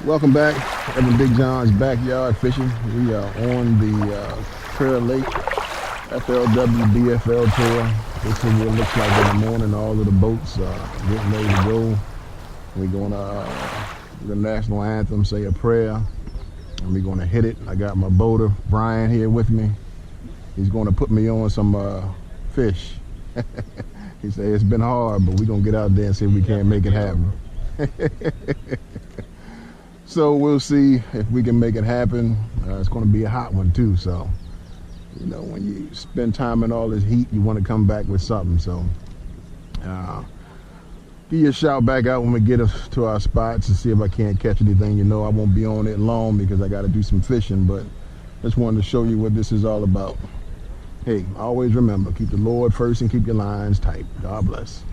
Welcome back. Evan Big John's Backyard Fishing. We are on the Kerr Lake FLW BFL Tour. This is what it looks like in the morning. All of the boats getting ready to go. We're going to the national anthem, say a prayer, and we're going to hit it. I got my boater, Brian, here with me. He's going to put me on some fish. He said it's been hard, but we're going to get out there and see if we can't make it happen. So we'll see if we can make it happen. It's going to be a hot one too. So, you know, when you spend time in all this heat, you want to come back with something. So, give you a shout back out when we get us to our spots to see if I can't catch anything. You know, I won't be on it long because I got to do some fishing, but just wanted to show you what this is all about. Hey, always remember, keep the Lord first and keep your lines tight. God bless.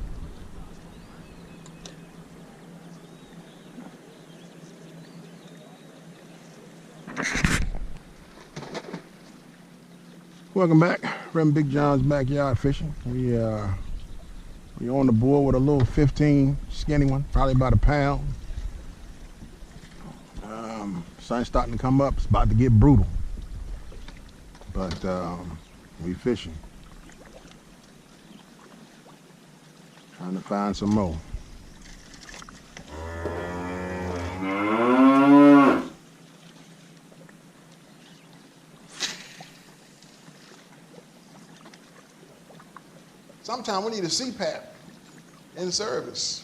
Welcome back, Reverend Big John's Backyard Fishing. We on the board with a little 15 skinny one, probably about a pound. Sun's starting to come up. It's about to get brutal, but we fishing, trying to find some more. Sometimes we need a CPAP in service.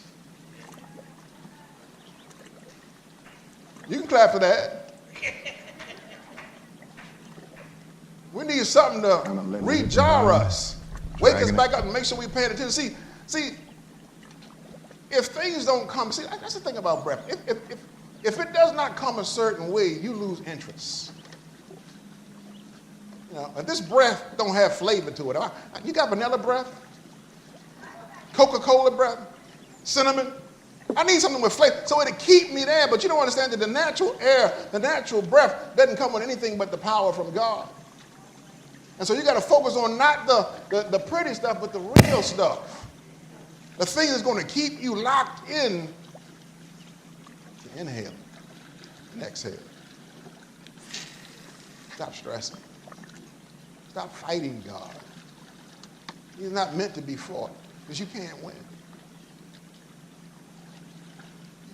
You can clap for that. We need something to rejar us, wake us back up and make sure we're paying attention. See, if things don't come, see, that's the thing about breath. If it does not come a certain way, you lose interest. You know, if this breath don't have flavor to it, you got vanilla breath? Coca-Cola breath, cinnamon. I need something with flavor so it'll keep me there. But you don't understand that the natural air, the natural breath doesn't come with anything but the power from God. And so you got to focus on not the pretty stuff, but the real stuff. The thing that's going to keep you locked in to inhale and exhale. Stop stressing. Stop fighting God. He's not meant to be fought. Because you can't win.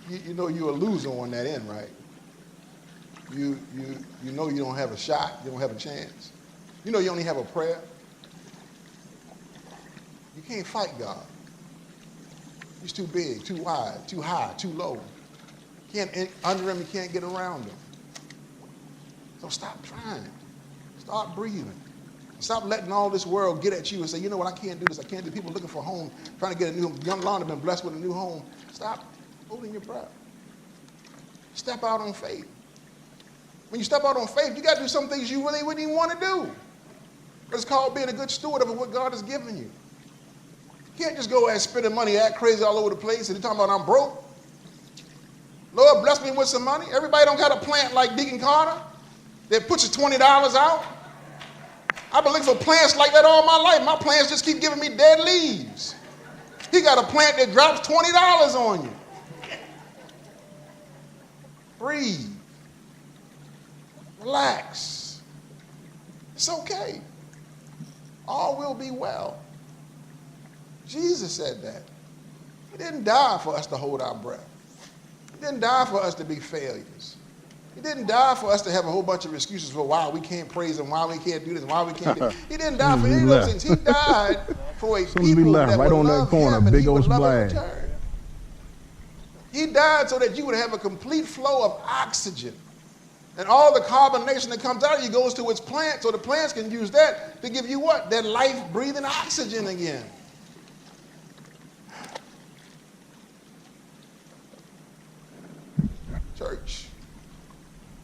You know you're a loser on that end, right? You know you don't have a shot, you don't have a chance. You know you only have a prayer. You can't fight God. He's too big, too wide, too high, too low. Under him, you can't get around him. So stop trying. Start breathing. Stop letting all this world get at you and say, you know what, I can't do this, I can't do. People looking for a home, trying to get a new home. Young Lon have been blessed with a new home. Stop holding your breath. Step out on faith. When you step out on faith, you got to do some things you really wouldn't even want to do. It's called being a good steward of what God has given you. You can't just go and spending money, act crazy all over the place, and you're talking about I'm broke. Lord, bless me with some money. Everybody don't got a plant like Deacon Carter that puts you $20 out. I've been looking for plants like that all my life. My plants just keep giving me dead leaves. He got a plant that drops $20 on you. Breathe. Relax. It's okay. All will be well. Jesus said that. He didn't die for us to hold our breath. He didn't die for us to be failures. He didn't die for us to have a whole bunch of excuses for why we can't praise him, why we can't do this, why we can't do it. He didn't die for any of those things. He died for a people that right would on that love corner, him and big he would old love in splash. return. He died so that you would have a complete flow of oxygen. And all the carbonation that comes out of you goes to its plant, so the plants can use that to give you what? That life-breathing oxygen again. Church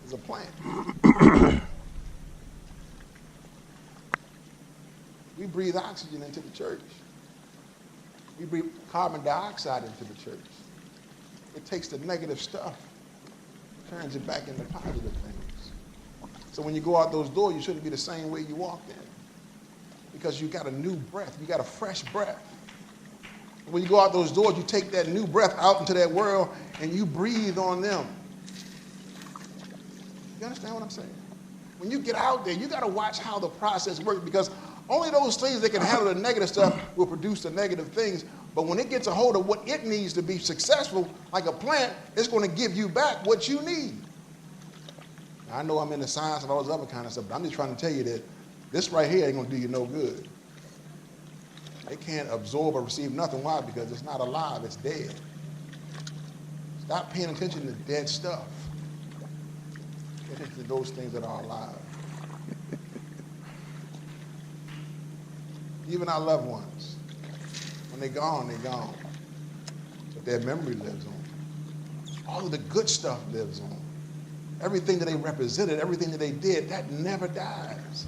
is a plant. We breathe oxygen into the church. We breathe carbon dioxide into the church. It takes the negative stuff, turns it back into positive things. So when you go out those doors, you shouldn't be the same way you walked in, because you got a new breath. You got a fresh breath. When you go out those doors, you take that new breath out into that world and you breathe on them. You understand what I'm saying? When you get out there, you got to watch how the process works, because only those things that can handle the negative stuff will produce the negative things. But when it gets a hold of what it needs to be successful, like a plant, it's going to give you back what you need. Now, I know I'm in the science and all this other kind of stuff, but I'm just trying to tell you that this right here ain't going to do you no good. It can't absorb or receive nothing. Why? Because it's not alive, it's dead. Stop paying attention to dead stuff. Pay attention to those things that are alive. Even our loved ones, when they're gone, they're gone. But their memory lives on. All of the good stuff lives on. Everything that they represented, everything that they did, that never dies.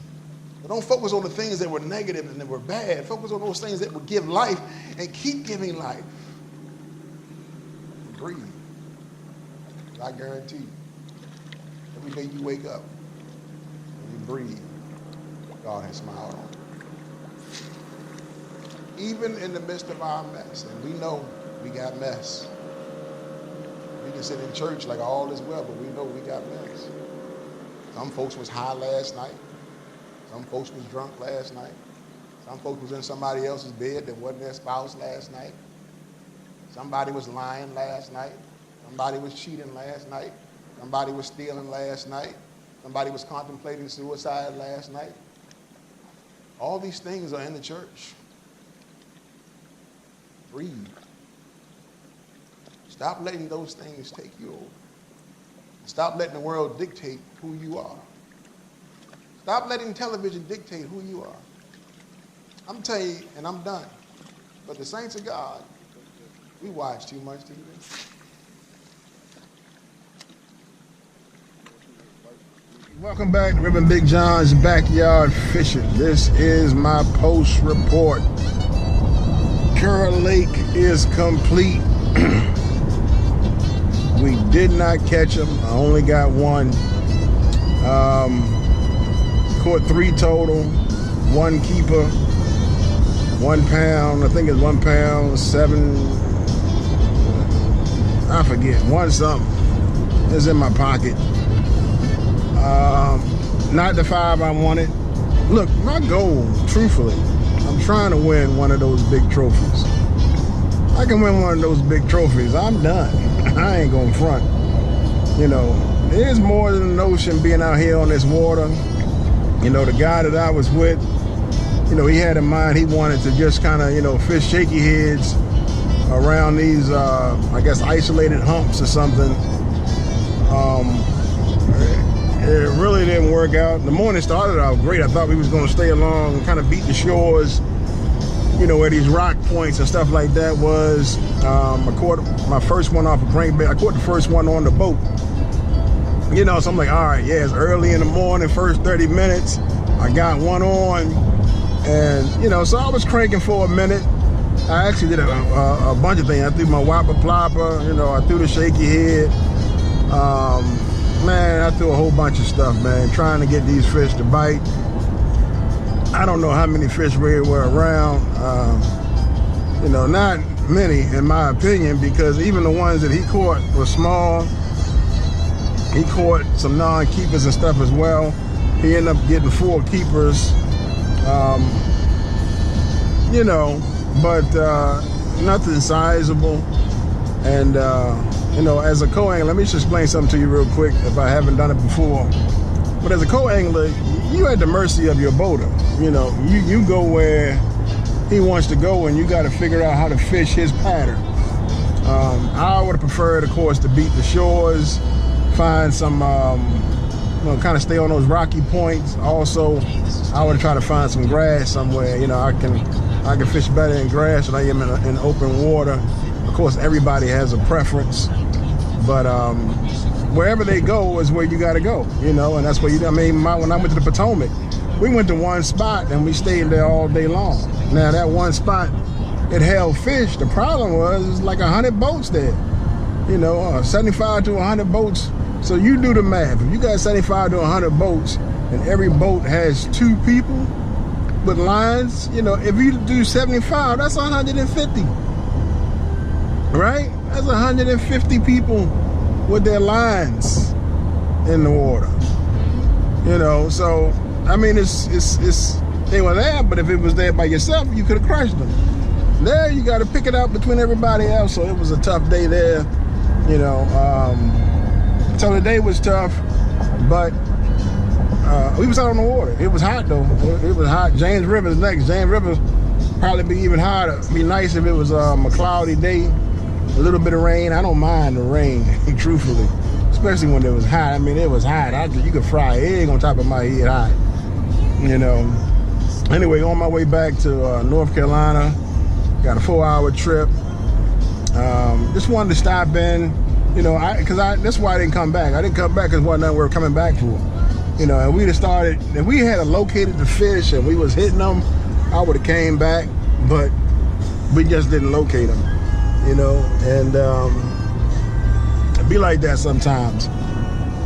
But don't focus on the things that were negative and that were bad. Focus on those things that would give life and keep giving life. Breathe. I guarantee you, every day you wake up and you breathe, God has smiled on you. Even in the midst of our mess, and we know we got mess. We can sit in church like all is well, but we know we got mess. Some folks was high last night. Some folks was drunk last night. Some folks was in somebody else's bed that wasn't their spouse last night. Somebody was lying last night. Somebody was cheating last night. Somebody was stealing last night. Somebody was contemplating suicide last night. All these things are in the church. Breathe. Stop letting those things take you over. Stop letting the world dictate who you are. Stop letting television dictate who you are. I'm telling you, and I'm done, but the saints of God, we watch too much TV. Welcome back, Reverend Big John's Backyard Fishing. This is my post report. Kerr Lake is complete. We did not catch them. I only got one. Caught 3 total, 1 keeper, 1 pound. I think it's 1 pound, 7. I forget, 1 something. It's in my pocket. Not the 5 I wanted. Look, my goal, truthfully, I'm trying to win one of those big trophies. I can win one of those big trophies, I'm done. I ain't gonna front. You know, there's more than an ocean being out here on this water. You know, the guy that I was with, you know, he had in mind he wanted to just kind of, you know, fish shaky heads around these, I guess, isolated humps or something. It really didn't work out. The morning started out great. I thought we was going to stay along and kind of beat the shores, you know, where these rock points and stuff like that was. I caught my first one off a crankbait. I caught the first one on the boat. You know, so I'm like, all right, yeah, it's early in the morning, first 30 minutes. I got one on. And, you know, so I was cranking for a minute. I actually did a bunch of things. I threw my whopper plopper, you know, I threw the shaky head. Man, I threw a whole bunch of stuff, man, trying to get these fish to bite. I don't know how many fish really were around. You know, not many, in my opinion, because even the ones that he caught were small. He caught some non-keepers and stuff as well. He ended up getting 4 keepers. You know, but nothing sizable. And you know, as a co-angler, let me just explain something to you real quick if I haven't done it before. But as a co-angler, you're at the mercy of your boater. You know, you go where he wants to go, and you got to figure out how to fish his pattern. I would have preferred, of course, to beat the shores, find some, you know, kind of stay on those rocky points. Also, I would try to find some grass somewhere. You know, I can fish better in grass than I am in open water. Of course, everybody has a preference, but wherever they go is where you got to go, you know, and that's where you, I mean, when I went to the Potomac, we went to one spot and we stayed there all day long. Now, that one spot, it held fish. The problem was, it's like 100 boats there, you know, 75 to 100 boats. So you do the math. If you got 75 to 100 boats and every boat has 2 people with lines, you know, if you do 75, that's 150. Right? That's 150 people with their lines. in the water. You know, so I mean, they were there, but if it was there by yourself, you could have crushed them. There, you got to pick it up between everybody else. So it was a tough day there. You know, so the day was tough, but we was out on the water. It was hot though. It was hot. James River's next. James River probably be even hotter. It'd be nice if it was a cloudy day, a little bit of rain. I don't mind the rain, truthfully, especially when it was hot. I mean, it was hot. You could fry an egg on top of my head hot. You know. Anyway, on my way back to North Carolina, got a 4-hour trip. Just wanted to stop in, you know, that's why I didn't come back. I didn't come back because wasn't nothing we were coming back for. You know, and we'd have started, if we had located the fish and we was hitting them, I would have came back, but we just didn't locate them, you know, and it'd be like that sometimes.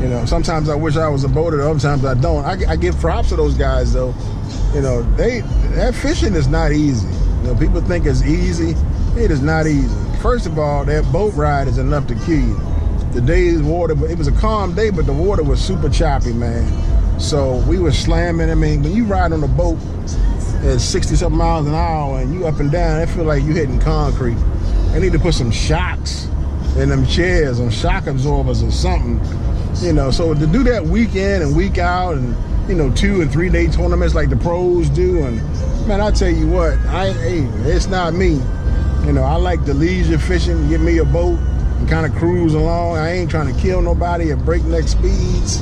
You know, sometimes I wish I was a boater, sometimes I don't. I give props to those guys though. You know, that fishing is not easy. You know, people think it's easy. It is not easy. First of all, that boat ride is enough to kill you. The day's water, it was a calm day, but the water was super choppy, man. So we were slamming. I mean, when you ride on a boat at 60-something miles an hour and you up and down, it feel like you hitting concrete. I need to put some shocks in them chairs, some shock absorbers or something. You know, so to do that week in and week out and, you know, 2- and 3-day tournaments like the pros do, and man, I tell you what, it's not me. You know, I like the leisure fishing, get me a boat and kind of cruise along. I ain't trying to kill nobody at breakneck speeds.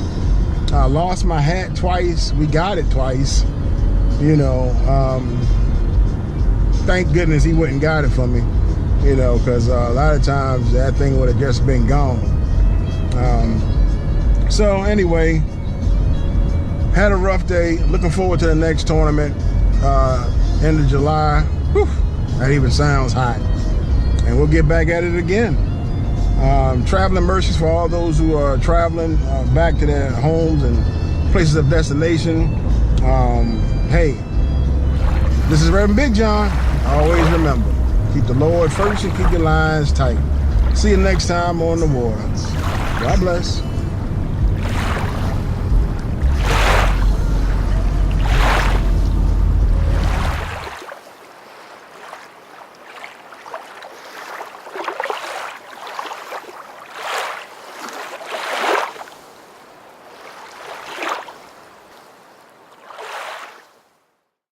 I lost my hat twice. We got it twice. You know, thank goodness he went and got it for me, you know, because a lot of times that thing would have just been gone. So anyway, had a rough day. Looking forward to the next tournament, end of July. Whew, that even sounds hot. And we'll get back at it again. Traveling mercies for all those who are traveling back to their homes and places of destination. Hey, this is Reverend Big John. Always remember, keep the Lord first and keep your lines tight. See you next time on the water. God bless.